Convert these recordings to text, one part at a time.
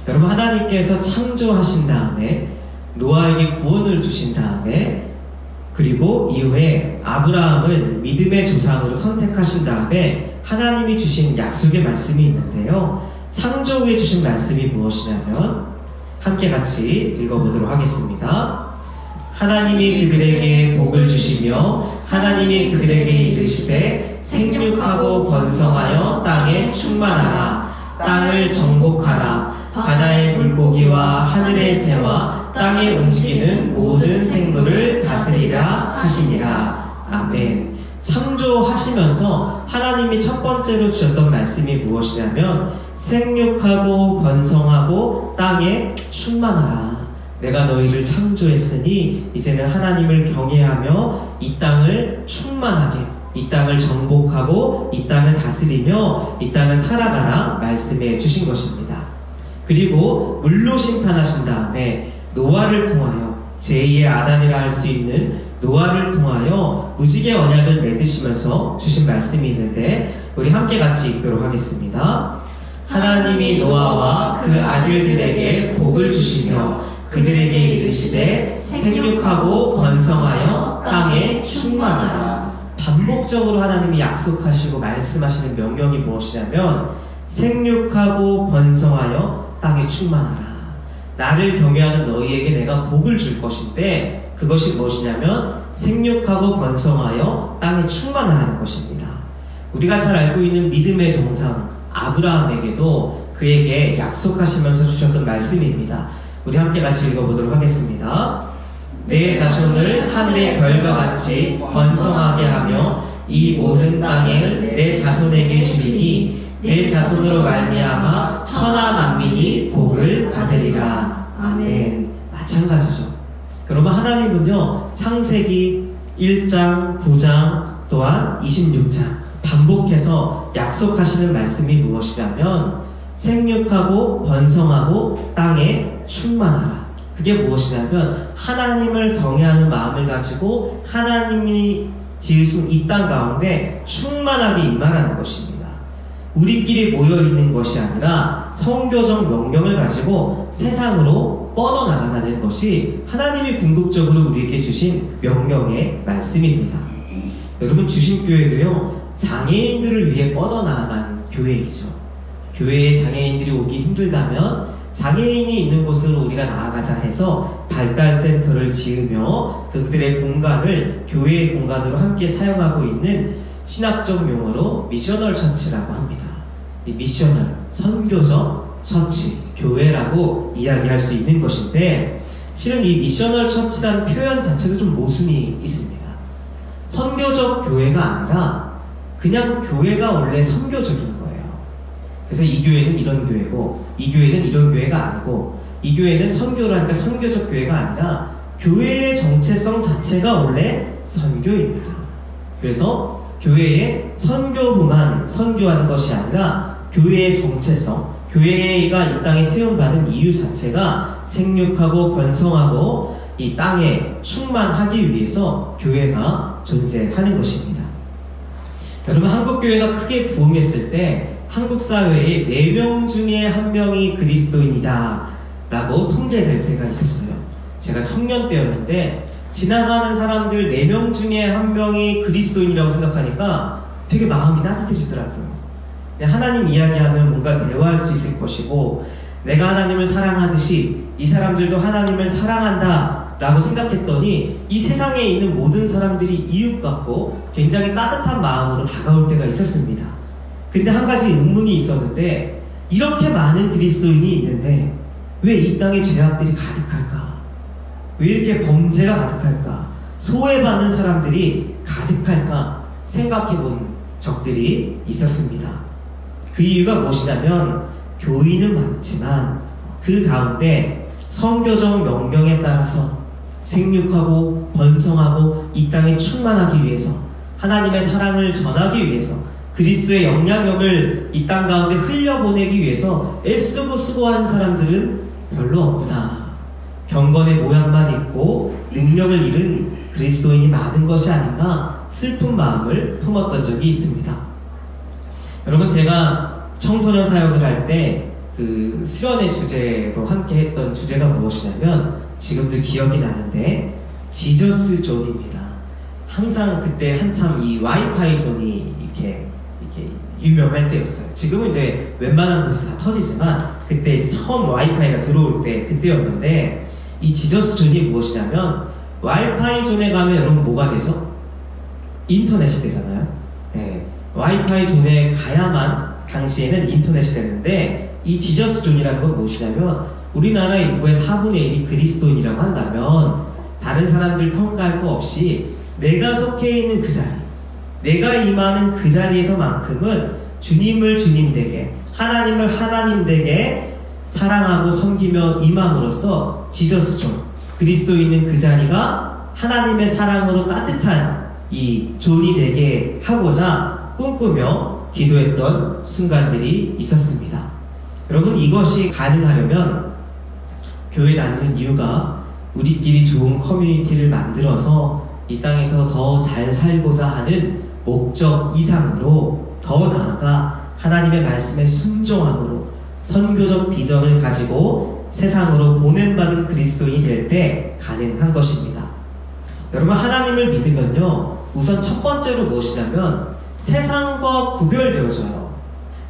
여러분, 하나님께서 창조하신 다음에 노아에게 구원을 주신 다음에 그리고 이후에 아브라함을 믿음의 조상으로 선택하신 다음에 하나님이 주신 약속의 말씀이 있는데요. 창조 후에 주신 말씀이 무엇이냐면 함께 같이 읽어보도록 하겠습니다. 하나님이 그들에게 복을 주시며 하나님이 그들에게 이르시되 생육하고 번성하여 땅에 충만하라. 땅을 정복하라. 바다의 물고기와 하늘의 새와 땅에 움직이는 모든 생물을 다스리라 하시니라. 아멘. 창조하시면서 하나님이 첫 번째로 주셨던 말씀이 무엇이냐면 생육하고 번성하고 땅에 충만하라. 내가 너희를 창조했으니 이제는 하나님을 경외하며 이 땅을 충만하게, 이 땅을 정복하고 이 땅을 다스리며 이 땅을 살아가라 말씀해 주신 것입니다. 그리고 물로 심판하신 다음에 노아를 통하여 제2의 아담이라 할 수 있는 노아를 통하여 무지개 언약을 맺으시면서 주신 말씀이 있는데 우리 함께 같이 읽도록 하겠습니다. 하나님이 노아와 그 아들들에게 복을 주시며 그들에게 이르시되 생육하고 번성하여 땅에 충만하라. 반복적으로 하나님이 약속하시고 말씀하시는 명령이 무엇이냐면 생육하고 번성하여 땅에 충만하라. 나를 경외하는 너희에게 내가 복을 줄 것인데 그것이 무엇이냐면 생육하고 번성하여 땅에 충만하라는 것입니다. 우리가 잘 알고 있는 믿음의 정상 아브라함에게도 그에게 약속하시면서 주셨던 말씀입니다. 우리 함께 같이 읽어보도록 하겠습니다. 내 자손을 하늘의 별과 같이 번성하게 하며 이 모든 땅을 내 자손에게 주리니 내 자손으로 말미암아 천하 만민이 복을 받으리라. 아멘. 마찬가지죠. 여러분, 하나님은요 창세기 1장, 9장 또한 26장 반복해서 약속하시는 말씀이 무엇이냐면 생육하고 번성하고 땅에 충만하라. 그게 무엇이냐면 하나님을 경외하는 마음을 가지고 하나님이 지으신 이 땅 가운데 충만하게 임하라는 것입니다. 우리끼리 모여있는 것이 아니라 성교적 명령을 가지고 세상으로 뻗어나가는 것이 하나님이 궁극적으로 우리에게 주신 명령의 말씀입니다. 여러분, 주신교회도요 장애인들을 위해 뻗어나간 교회이죠. 교회에 장애인들이 오기 힘들다면 장애인이 있는 곳으로 우리가 나아가자 해서 발달센터를 지으며 그들의 공간을 교회의 공간으로 함께 사용하고 있는 신학적 용어로 미셔널 처치라고 합니다. 이 미셔널, 선교적 처치, 교회라고 이야기할 수 있는 것인데 실은 이 미셔널 처치라는 표현 자체도 좀 모순이 있습니다. 선교적 교회가 아니라 그냥 교회가 원래 선교적인 거예요. 그래서 이 교회는 이런 교회고 이 교회는 이런 교회가 아니고 이 교회는 선교를 하니까 선교적 교회가 아니라 교회의 정체성 자체가 원래 선교입니다. 그래서 교회의 선교부만 선교하는 것이 아니라 교회의 정체성, 교회가 이 땅에 세움받은 이유 자체가 생육하고 번성하고 이 땅에 충만하기 위해서 교회가 존재하는 것입니다. 여러분, 한국교회가 크게 부흥했을 때 한국 사회에 4명 중에 1명이 그리스도인이다 라고 통계될 때가 있었어요. 제가 청년 때였는데 지나가는 사람들 4명 중에 1명이 그리스도인이라고 생각하니까 되게 마음이 따뜻해지더라고요. 하나님 이야기하면 뭔가 대화할 수 있을 것이고 내가 하나님을 사랑하듯이 이 사람들도 하나님을 사랑한다 라고 생각했더니 이 세상에 있는 모든 사람들이 이웃 같고 굉장히 따뜻한 마음으로 다가올 때가 있었습니다. 근데 한 가지 의문이 있었는데 이렇게 많은 그리스도인이 있는데 왜 이 땅에 죄악들이 가득할까? 왜 이렇게 범죄가 가득할까? 소외받는 사람들이 가득할까? 생각해 본 적들이 있었습니다. 그 이유가 무엇이냐면 교인은 많지만 그 가운데 선교적 명령에 따라서 생육하고 번성하고 이 땅에 충만하기 위해서 하나님의 사랑을 전하기 위해서 그리스도의 영향력을 이 땅 가운데 흘려보내기 위해서 애쓰고 수고하는 사람들은 별로 없구나. 경건의 모양만 있고 능력을 잃은 그리스도인이 많은 것이 아닌가 슬픈 마음을 품었던 적이 있습니다. 여러분, 제가 청소년 사역을 할 때 그 수련의 주제로 함께 했던 주제가 무엇이냐면 지금도 기억이 나는데 지저스 존입니다. 항상 그때 한참 이 와이파이 존이 이렇게 유명할 때였어요. 지금은 이제 웬만한 곳에서 다 터지지만 그때 이제 처음 와이파이가 들어올 때 그때였는데 이 지저스 존이 무엇이냐면 와이파이 존에 가면 여러분 뭐가 되죠? 인터넷이 되잖아요. 네. 와이파이 존에 가야만 당시에는 인터넷이 되는데 이 지저스 존이라는 건 무엇이냐면 우리나라 인구의 4분의 1이 그리스도인이라고 한다면 다른 사람들 평가할 거 없이 내가 속해 있는 그 자리, 내가 임하는 그 자리에서만큼은 주님을 주님되게, 하나님을 하나님되게 사랑하고 섬기며 임함으로써 지저스 존, 그리스도 있는 그 자리가 하나님의 사랑으로 따뜻한 이 존이 되게 하고자 꿈꾸며 기도했던 순간들이 있었습니다. 여러분, 이것이 가능하려면 교회 다니는 이유가 우리끼리 좋은 커뮤니티를 만들어서 이 땅에서 더 잘 살고자 하는 목적 이상으로 더 나아가 하나님의 말씀에 순종함으로 선교적 비전을 가지고 세상으로 보냄받은 그리스도인이 될 때 가능한 것입니다. 여러분, 하나님을 믿으면요, 우선 첫 번째로 무엇이냐면 세상과 구별되어져요.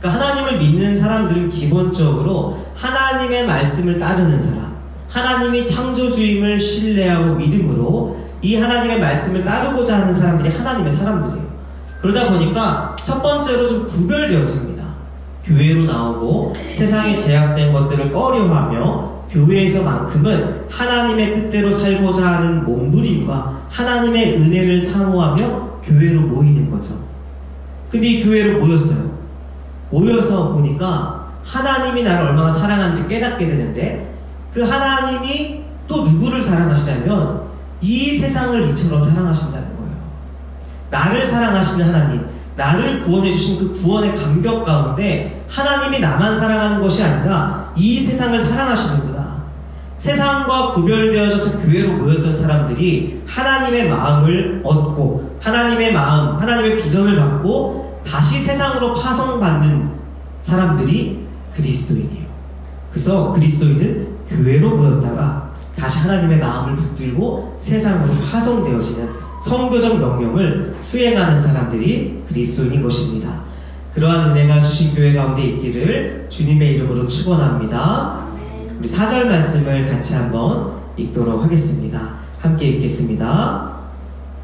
그러니까 하나님을 믿는 사람들은 기본적으로 하나님의 말씀을 따르는 사람, 하나님이 창조주임을 신뢰하고 믿음으로 이 하나님의 말씀을 따르고자 하는 사람들이 하나님의 사람들이에요. 그러다 보니까 첫 번째로 좀 구별되어집니다. 교회로 나오고 세상에 제약된 것들을 꺼려하며 교회에서만큼은 하나님의 뜻대로 살고자 하는 몸부림과 하나님의 은혜를 사모하며 교회로 모이는 거죠. 근데 이 교회로 모였어요. 모여서 보니까 하나님이 나를 얼마나 사랑하는지 깨닫게 되는데 그 하나님이 또 누구를 사랑하시냐면 이 세상을 이처럼 사랑하신다는 거예요. 나를 사랑하시는 하나님, 나를 구원해주신 그 구원의 감격 가운데 하나님이 나만 사랑하는 것이 아니라 이 세상을 사랑하시는구나. 세상과 구별되어져서 교회로 모였던 사람들이 하나님의 마음을 얻고 하나님의 마음, 하나님의 비전을 받고 다시 세상으로 파송받는 사람들이 그리스도인이에요. 그래서 그리스도인은 교회로 모였다가 다시 하나님의 마음을 붙들고 세상으로 파송되어지는 선교적 명령을 수행하는 사람들이 그리스도인인 것입니다. 그러한 은혜가 주신 교회 가운데 있기를 주님의 이름으로 축원합니다. 우리 4절 말씀을 같이 한번 읽도록 하겠습니다. 함께 읽겠습니다.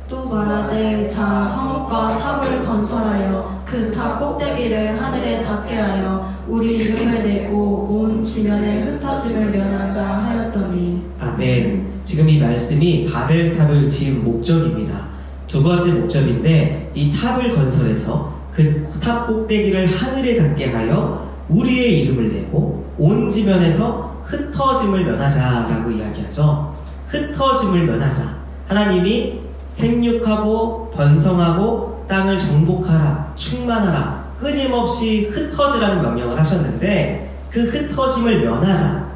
또 말하되 자 성읍과 탑을 건설하여 그 탑 꼭대기를 하늘에 닿게 하여 우리 이름을 내고 온 지면에 흩어짐을 면하자 하였더니. 아멘. 지금 이 말씀이 바벨탑을 지은 목적입니다. 두 가지 목적인데 이 탑을 건설해서 그 탑 꼭대기를 하늘에 닿게 하여 우리의 이름을 내고 온 지면에서 흩어짐을 면하자라고 이야기하죠. 흩어짐을 면하자. 하나님이 생육하고 번성하고 땅을 정복하라, 충만하라, 끊임없이 흩어지라는 명령을 하셨는데 그 흩어짐을 면하자.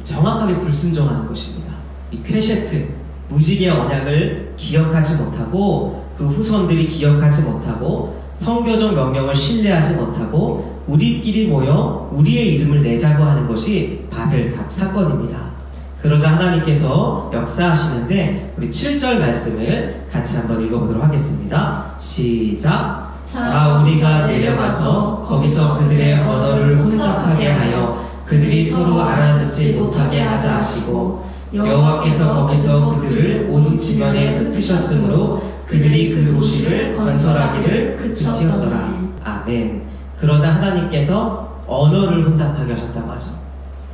정확하게 불순종하는 것입니다. 이 퀘셰트, 무지개의 언약을 기억하지 못하고 그 후손들이 기억하지 못하고 선교적 명령을 신뢰하지 못하고 우리끼리 모여 우리의 이름을 내자고 하는 것이 바벨탑 사건입니다. 그러자 하나님께서 역사하시는데 우리 7절 말씀을 같이 한번 읽어보도록 하겠습니다. 시작. 자 우리가 내려가서 거기서 그들의 언어를 혼잡하게 하여 그들이 서로 알아듣지 못하게 하자 하시고 여호와께서 거기서 그들을 온 지면에 흩으셨으므로 그들이 그 도시를 건설하기를 그치었더라. 아멘. 그러자 하나님께서 언어를 혼잡하게 하셨다고 하죠.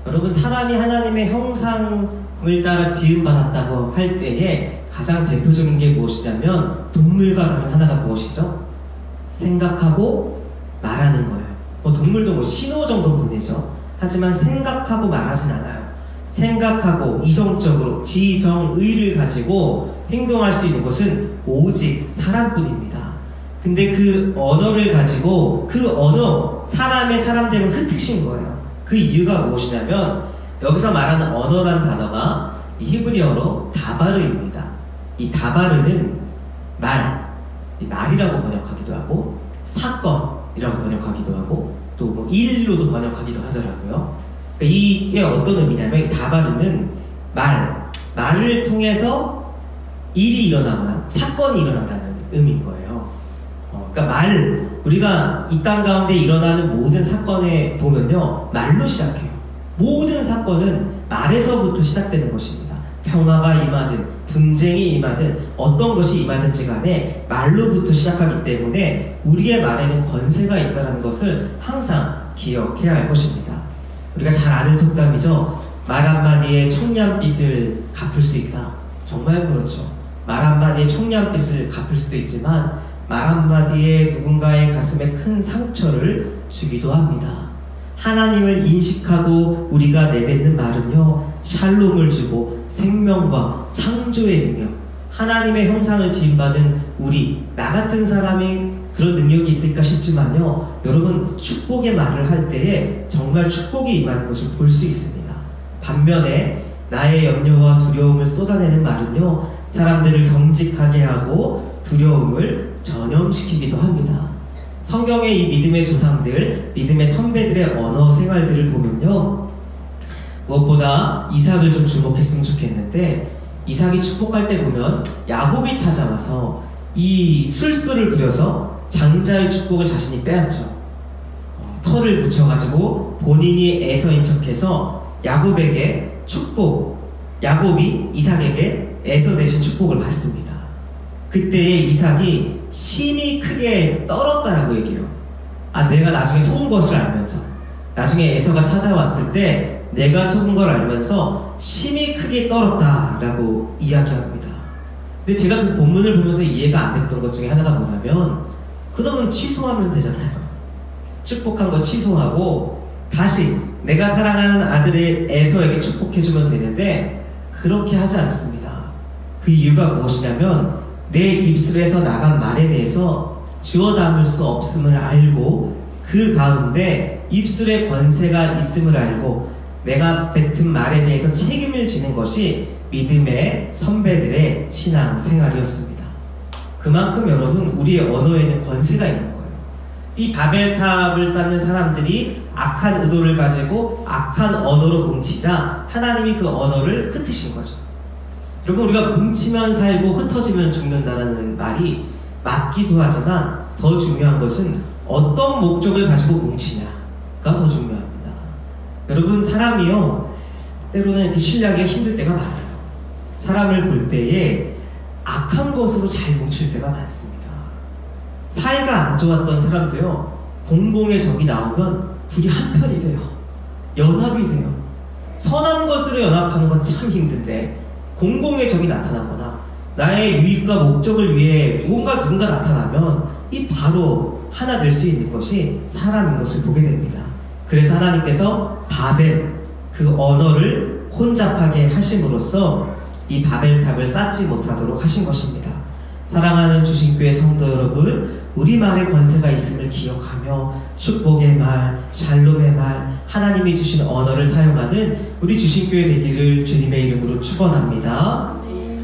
여러분, 사람이 하나님의 형상을 따라 지음받았다고 할 때에 가장 대표적인 게 무엇이냐면 동물과 다른 하나가 무엇이죠? 생각하고 말하는 거예요. 동물도 신호 정도 보내죠. 하지만 생각하고 말하진 않아요. 생각하고 이성적으로 지정의를 가지고 행동할 수 있는 것은 오직 사람뿐입니다. 근데 그 언어를 가지고 그 언어, 사람됨을 흩으신 거예요. 그 이유가 무엇이냐면 여기서 말하는 언어란 단어가 이 히브리어로 다바르입니다. 이 다바르는 말이라고 번역하기도 하고 사건이라고 번역하기도 하고 또 뭐 일로도 번역하기도 하더라고요. 그러니까 이게 어떤 의미냐면 이 다바르는 말을 통해서 일이 일어나거나 사건이 일어난다는 의미인 거예요. 그러니까 우리가 이 땅 가운데 일어나는 모든 사건에 보면요, 말로 시작해요. 모든 사건은 말에서부터 시작되는 것입니다. 평화가 임하든 분쟁이 임하든 어떤 것이 임하든지 간에 말로부터 시작하기 때문에 우리의 말에는 권세가 있다는 것을 항상 기억해야 할 것입니다. 우리가 잘 아는 속담이죠. 말 한마디에 청량빛을 갚을 수 있다. 정말 그렇죠. 말 한마디에 청량빛을 갚을 수도 있지만 말 한마디에 누군가의 가슴에 큰 상처를 주기도 합니다. 하나님을 인식하고 우리가 내뱉는 말은요, 샬롬을 주고 생명과 창조의 능력, 하나님의 형상을 지음받은 나 같은 사람이 그런 능력이 있을까 싶지만요, 여러분, 축복의 말을 할 때에 정말 축복이 임하는 것을 볼 수 있습니다. 반면에 나의 염려와 두려움을 쏟아내는 말은요, 사람들을 경직하게 하고 두려움을 전염시키기도 합니다. 성경의 이 믿음의 조상들, 믿음의 선배들의 언어 생활들을 보면요, 무엇보다 이삭을 좀 주목했으면 좋겠는데, 이삭이 축복할 때 보면 야곱이 찾아와서 이 술수를 부려서 장자의 축복을 자신이 빼앗죠. 털을 붙여가지고 본인이 에서인 척해서 야곱에게 야곱이 이삭에게 에서 대신 축복을 받습니다. 그때 이삭이 심히 크게 떨었다라고 얘기해요. 내가 나중에 속은 것을 알면서, 나중에 에서가 찾아왔을 때 내가 속은 걸 알면서 심히 크게 떨었다라고 이야기합니다. 근데 제가 그 본문을 보면서 이해가 안 됐던 것 중에 하나가 뭐냐면, 그러면 취소하면 되잖아요. 축복한 거 취소하고 다시 내가 사랑하는 아들의 에서에게 축복해주면 되는데, 그렇게 하지 않습니다. 그 이유가 무엇이냐면, 내 입술에서 나간 말에 대해서 주워 담을 수 없음을 알고, 그 가운데 입술에 권세가 있음을 알고 내가 뱉은 말에 대해서 책임을 지는 것이 믿음의 선배들의 신앙 생활이었습니다. 그만큼 여러분, 우리의 언어에는 권세가 있는 거예요. 이 바벨탑을 쌓는 사람들이 악한 의도를 가지고 악한 언어로 뭉치자 하나님이 그 언어를 흩으신 거죠. 여러분, 우리가 뭉치면 살고 흩어지면 죽는다는 말이 맞기도 하지만 더 중요한 것은 어떤 목적을 가지고 뭉치냐가 더 중요합니다. 여러분, 사람이요, 때로는 이렇게 신뢰하기가 힘들 때가 많아요. 사람을 볼 때에 악한 것으로 잘 뭉칠 때가 많습니다. 사이가 안 좋았던 사람도요, 공공의 적이 나오면 둘이 한편이 돼요. 연합이 돼요. 선한 것으로 연합하는 건 참 힘든데, 공공의 적이 나타나거나 나의 유익과 목적을 위해 누군가 나타나면 이 바로 하나 될 수 있는 것이 사람인 것을 보게 됩니다. 그래서 하나님께서 그 언어를 혼잡하게 하심으로써 이 바벨탑을 쌓지 못하도록 하신 것입니다. 사랑하는 주신교회 성도 여러분, 우리만의 권세가 있음을 기억하며 축복의 말, 샬롬의 말, 하나님이 주신 언어를 사용하는 우리 주신교회 되기를 주님의 이름으로 축원합니다.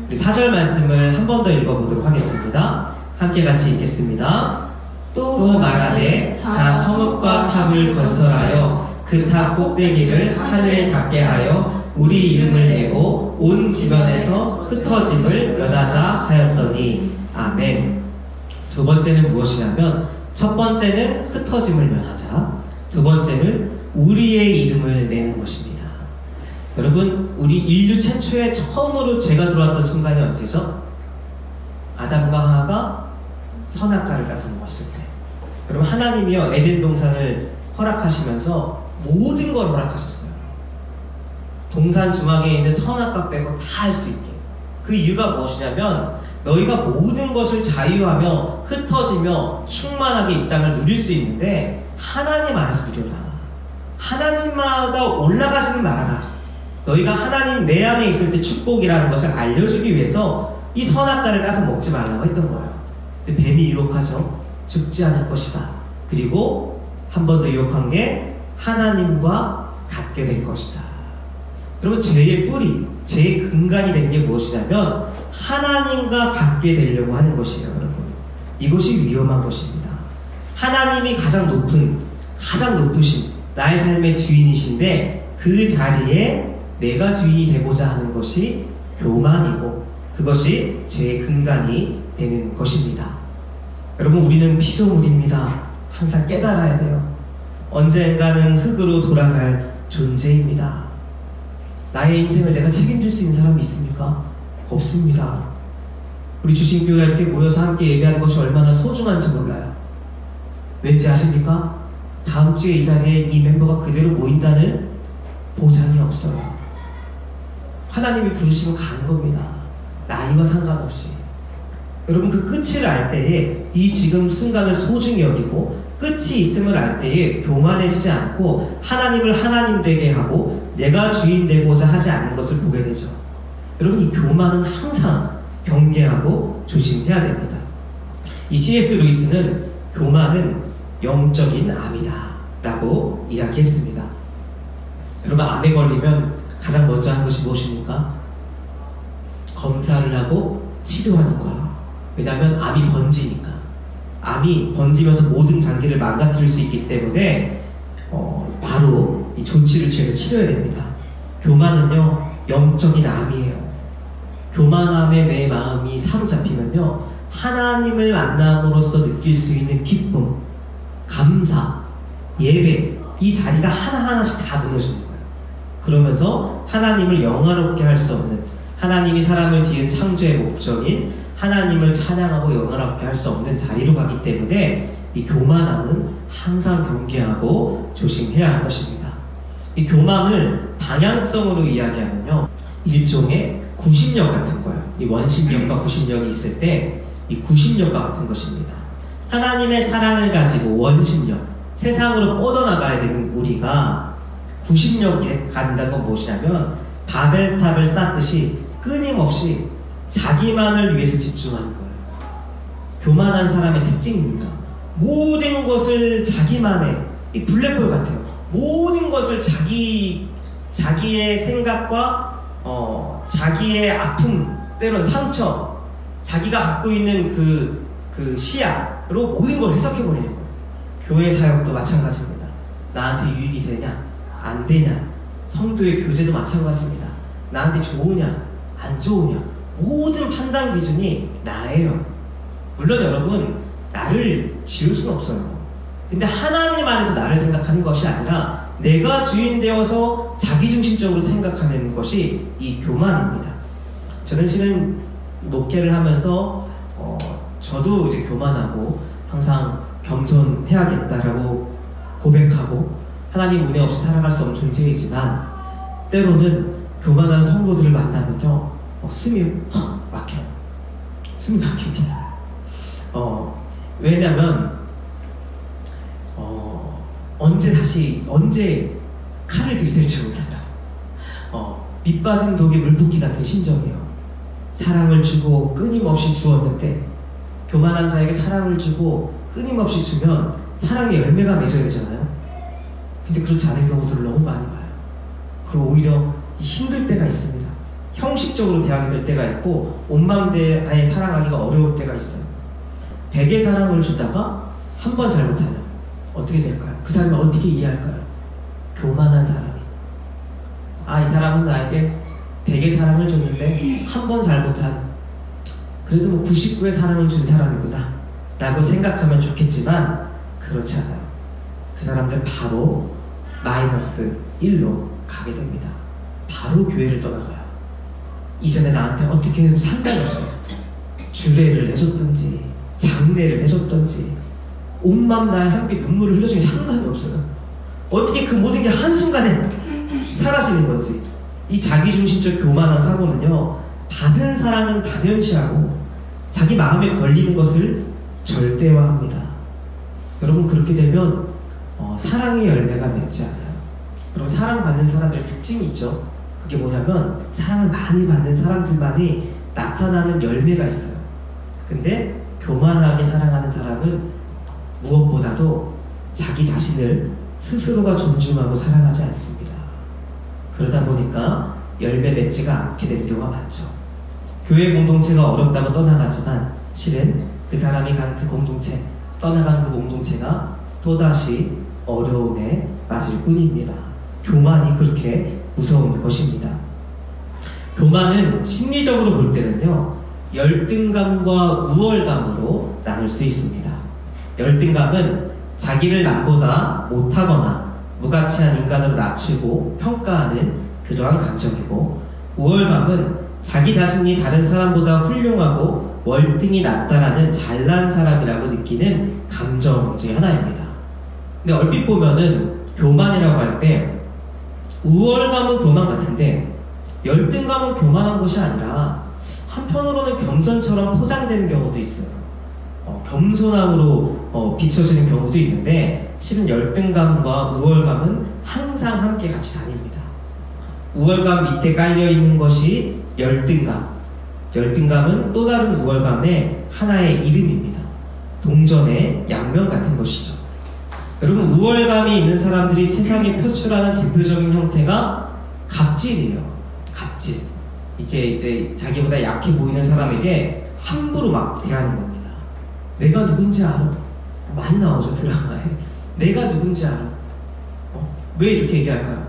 우리 4절 말씀을 한 번 더 읽어보도록 하겠습니다. 함께 같이 읽겠습니다. 또 말하되 자 성읍과 탑을 건설하여 그 탑 꼭대기를 하늘에 닿게 하여 우리 이름을 내고 온 지면에서 흩어짐을 면하자 하였더니 아멘. 두 번째는 무엇이냐면, 첫 번째는 흩어짐을 면하자, 두 번째는 우리의 이름을 내는 것입니다. 여러분, 우리 인류 최초에 처음으로 죄가 들어왔던 순간이 언제죠? 아담과 하와가 선악과를 따서 먹었을 때. 여러분, 하나님이요, 에덴 동산을 허락하시면서 모든 걸 허락하셨어요. 동산 중앙에 있는 선악과 빼고 다 할 수 있게. 그 이유가 무엇이냐면, 너희가 모든 것을 자유하며 흩어지며 충만하게 이 땅을 누릴 수 있는데 하나님 안에서 누려라. 하나님마다 올라가지는 말아라. 너희가 하나님 내 안에 있을 때 축복이라는 것을 알려주기 위해서 이 선악과를 따서 먹지 말라고 했던 거예요. 근데 뱀이 유혹하죠. 죽지 않을 것이다. 그리고 한 번 더 유혹한 게 하나님과 같게 될 것이다. 여러분, 죄의 뿌리, 죄의 근간이 된 게 무엇이냐면 하나님과 같게 되려고 하는 것이에요. 여러분, 이것이 위험한 것입니다. 하나님이 가장 높으신 나의 삶의 주인이신데 그 자리에 내가 주인이 되고자 하는 것이 교만이고 그것이 죄의 근간이 되는 것입니다. 여러분, 우리는 피조물입니다. 항상 깨달아야 돼요. 언젠가는 흙으로 돌아갈 존재입니다. 나의 인생을 내가 책임질 수 있는 사람이 있습니까? 없습니다. 우리 주신교회가 이렇게 모여서 함께 예배하는 것이 얼마나 소중한지 몰라요. 왠지 아십니까? 다음 주에 이 자리에 이 멤버가 그대로 모인다는 보장이 없어요. 하나님이 부르시면 가는 겁니다. 나이와 상관없이. 여러분, 그 끝을 알 때에 이 지금 순간을 소중히 여기고 끝이 있음을 알 때에 교만해지지 않고 하나님을 하나님 되게 하고 내가 주인 되고자 하지 않는 것을 보게 되죠. 여러분, 이 교만은 항상 경계하고 조심해야 됩니다. 이 C.S. 루이스는 교만은 영적인 암이다 라고 이야기했습니다. 여러분, 암에 걸리면 가장 먼저 하는 것이 무엇입니까? 검사를 하고 치료하는 거예요. 왜냐하면 암이 번지니까. 암이 번지면서 모든 장기를 망가뜨릴 수 있기 때문에 바로 이 조치를 취해서 치료해야 됩니다. 교만은요, 영적인 암이에요. 교만함에 내 마음이 사로잡히면요, 하나님을 만남으로써 느낄 수 있는 기쁨, 감사, 예배, 이 자리가 하나하나씩 다 무너지는 거예요. 그러면서 하나님을 영화롭게 할 수 없는, 하나님이 사람을 지은 창조의 목적인 하나님을 찬양하고 영화롭게 할 수 없는 자리로 가기 때문에 이 교만함은 항상 경계하고 조심해야 할 것입니다. 이 교만을 방향성으로 이야기하면요, 일종의 구심력 같은 거예요. 이 원심력과 구심력이 있을 때 이 구심력과 같은 것입니다. 하나님의 사랑을 가지고 원심력, 세상으로 뻗어나가야 되는 우리가 구심력에 간다는 건 무엇이냐면 바벨탑을 쌓듯이 끊임없이 자기만을 위해서 집중하는 거예요. 교만한 사람의 특징입니다. 모든 것을 자기만의, 이 블랙홀 같아요. 모든 것을 자기의 생각과 자기의 아픔, 때로는 상처, 자기가 갖고 있는 그 시야로 모든 걸 해석해버리는 거예요. 교회 사역도 마찬가지입니다. 나한테 유익이 되냐, 안 되냐, 성도의 교제도 마찬가지입니다. 나한테 좋으냐, 안 좋으냐, 모든 판단 기준이 나예요. 물론 여러분, 나를 지울 수는 없어요. 근데 하나님 안에서 나를 생각하는 것이 아니라 내가 주인 되어서 자기중심적으로 생각하는 것이 이 교만입니다. 저는 실은 목회를 하면서 저도 이제 교만하고 항상 겸손해야겠다라고 고백하고 하나님 은혜 없이 살아갈 수 없는 존재이지만 때로는 교만한 성도들을 만나면요, 숨이 확 막혀요. 숨이 막힙니다. 왜냐면 언제 칼을 들이댈지 몰라요. 밑 빠진 독에 물 붓기 같은 심정이에요. 사랑을 주고 끊임없이 주었는데, 교만한 자에게 사랑을 주고 끊임없이 주면 사랑의 열매가 맺어야 되잖아요. 근데 그렇지 않은 경우들을 너무 많이 봐요. 그리고 오히려 힘들 때가 있습니다. 형식적으로 대하게 될 때가 있고 온 마음 다해 사랑하기가 어려울 때가 있어요. 100의 사랑을 주다가 한 번 잘못하면 어떻게 될까요? 그 사람이 어떻게 이해할까요? 교만한 사람이, 이 사람은 나에게 100의 사랑을 줬는데 한 번 잘못한, 그래도 뭐 99의 사랑을 준 사람이구나 라고 생각하면 좋겠지만 그렇지 않아요. 그 사람들 바로 마이너스 1로 가게 됩니다. 바로 교회를 떠나가요. 이전에 나한테 어떻게 해도 상관이 없어요. 주례를 해줬든지 장례를 해줬든지 온 마음 다해 함께 눈물을 흘려주니 상관이 없어요. 어떻게 그 모든 게 한순간에 사라지는 건지. 이 자기중심적 교만한 사고는요, 받은 사랑은 당연시하고 자기 마음에 걸리는 것을 절대화합니다. 여러분, 그렇게 되면 사랑의 열매가 맺지 않아요. 여러분, 사랑받는 사람들의 특징이 있죠. 그게 뭐냐면 사랑을 많이 받는 사람들만이 나타나는 열매가 있어요. 근데 교만하게 사랑하는 사람은 무엇보다도 자기 자신을 스스로가 존중하고 사랑하지 않습니다. 그러다 보니까 열매 맺지가 않게 되는 경우가 많죠. 교회 공동체가 어렵다고 떠나가지만 실은 그 사람이 간 그 공동체 떠나간 그 공동체가 또다시 어려움에 빠질 뿐입니다. 교만이 그렇게 무서운 것입니다. 교만은 심리적으로 볼 때는요, 열등감과 우월감으로 나눌 수 있습니다. 열등감은 자기를 남보다 못하거나 무가치한 인간으로 낮추고 평가하는 그러한 감정이고, 우월감은 자기 자신이 다른 사람보다 훌륭하고 월등히 낫다라는 잘난 사람이라고 느끼는 감정 중에 하나입니다. 근데 얼핏 보면은 교만이라고 할 때 우월감은 교만 같은데 열등감은 교만한 것이 아니라 한편으로는 겸손처럼 포장되는 경우도 있어요. 겸손함으로 비춰지는 경우도 있는데, 실은 열등감과 우월감은 항상 함께 같이 다닙니다. 우월감 밑에 깔려있는 것이 열등감, 열등감은 또 다른 우월감의 하나의 이름입니다. 동전의 양면 같은 것이죠. 여러분, 우월감이 있는 사람들이 세상에 표출하는 대표적인 형태가 갑질이에요. 갑질. 이게 이제 자기보다 약해 보이는 사람에게 함부로 막 대하는 겁니다. 내가 누군지 알아? 많이 나오죠, 드라마에. 내가 누군지 알아? 왜 이렇게 얘기할까요?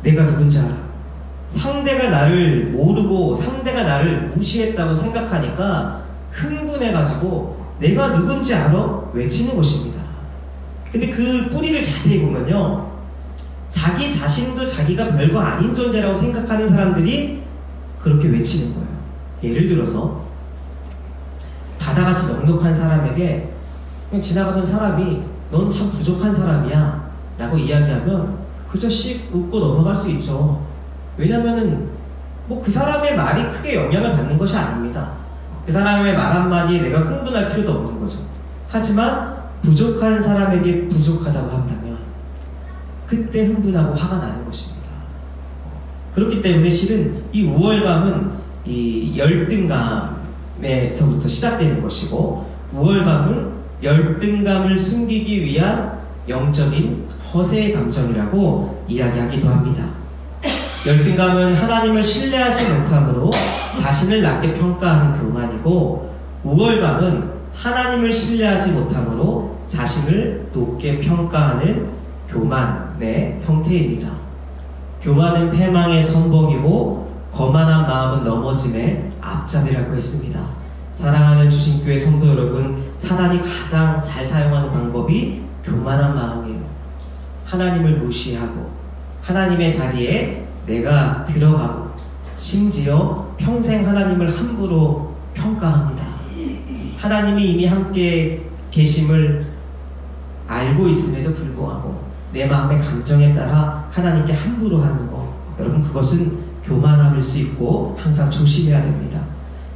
내가 누군지 알아. 상대가 나를 모르고 상대가 나를 무시했다고 생각하니까 흥분해가지고 내가 누군지 알아? 외치는 것입니다. 근데 그 뿌리를 자세히 보면요, 자기 자신도 자기가 별거 아닌 존재라고 생각하는 사람들이 그렇게 외치는 거예요. 예를 들어서 바다같이 넉넉한 사람에게 그냥 지나가던 사람이 넌 참 부족한 사람이야 라고 이야기하면 그저 씩 웃고 넘어갈 수 있죠. 왜냐면은 뭐 그 사람의 말이 크게 영향을 받는 것이 아닙니다. 그 사람의 말 한마디에 내가 흥분할 필요도 없는 거죠. 하지만 부족한 사람에게 부족하다고 한다면 그때 흥분하고 화가 나는 것입니다. 그렇기 때문에 실은 이 우월감은 이 열등감에서부터 시작되는 것이고, 우월감은 열등감을 숨기기 위한 영적인 허세의 감정이라고 이야기하기도 합니다. 열등감은 하나님을 신뢰하지 못함으로 자신을 낮게 평가하는 교만이고, 우월감은 하나님을 신뢰하지 못함으로 자신을 높게 평가하는 교만의 형태입니다. 교만은 패망의 선봉이고 거만한 마음은 넘어짐의 앞잡이라고 했습니다. 사랑하는 주신교회 성도 여러분, 사단이 가장 잘 사용하는 방법이 교만한 마음이에요. 하나님을 무시하고 하나님의 자리에 내가 들어가고 심지어 평생 하나님을 함부로 평가합니다. 하나님이 이미 함께 계심을 알고 있음에도 불구하고 내 마음의 감정에 따라 하나님께 함부로 하는 것, 여러분, 그것은 교만함일 수 있고 항상 조심해야 됩니다.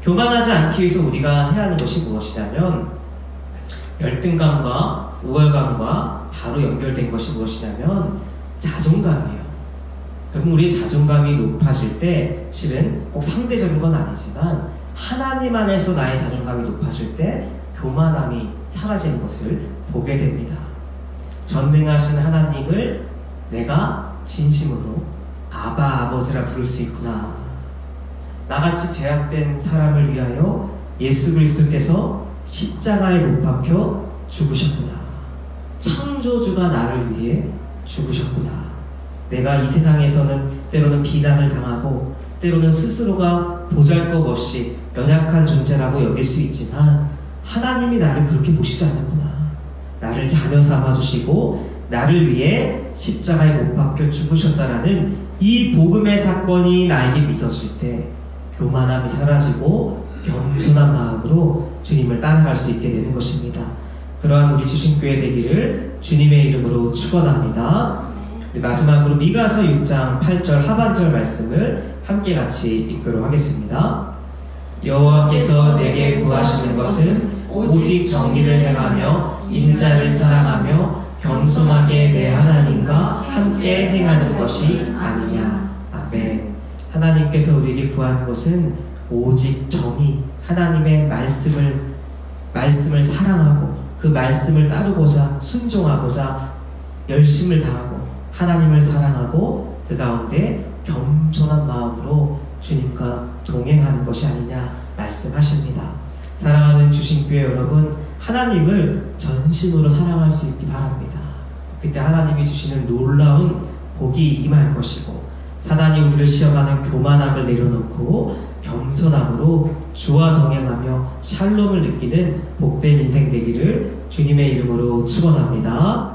교만하지 않기 위해서 우리가 해야 하는 것이 무엇이냐면, 열등감과 우월감과 바로 연결된 것이 무엇이냐면 자존감이에요. 여러분, 우리의 자존감이 높아질 때 실은 꼭 상대적인 건 아니지만 하나님 안에서 나의 자존감이 높아질 때 교만함이 사라지는 것을 보게 됩니다. 전능하신 하나님을 내가 진심으로 아바 아버지라 부를 수 있구나. 나같이 죄악된 사람을 위하여 예수 그리스도께서 십자가에 못 박혀 죽으셨구나. 창조주가 나를 위해 죽으셨구나. 내가 이 세상에서는 때로는 비난을 당하고 때로는 스스로가 보잘것없이 연약한 존재라고 여길 수 있지만 하나님이 나를 그렇게 보시지 않는구나. 나를 자녀 삼아주시고 나를 위해 십자가에 못 박혀 죽으셨다라는 이 복음의 사건이 나에게 믿어질 때 교만함이 사라지고 겸손한 마음으로 주님을 따라갈 수 있게 되는 것입니다. 그러한 우리 주신교회 되기를 주님의 이름으로 축원합니다. 마지막으로 미가서 6장 8절 하반절 말씀을 함께 같이 읽도록 하겠습니다. 여호와께서 내게 구하시는 것은 오직 정의를 행하며 인자를 사랑하며 겸손하게 내 하나님과 함께 행하는 것이 아니냐. 아멘. 하나님께서 우리에게 구하는 것은 오직 정의, 하나님의 말씀을 사랑하고 그 말씀을 따르고자 순종하고자 열심을 다하고 하나님을 사랑하고 그 가운데 겸손한 마음으로 주님과 동행하는 것이 아니냐 말씀하십니다. 사랑하는 주신교회 여러분, 하나님을 전심으로 사랑할 수 있기 바랍니다. 그때 하나님이 주시는 놀라운 복이 임할 것이고, 사단이 우리를 시험하는 교만함을 내려놓고 겸손함으로 주와 동행하며 샬롬을 느끼는 복된 인생 되기를 주님의 이름으로 축원합니다.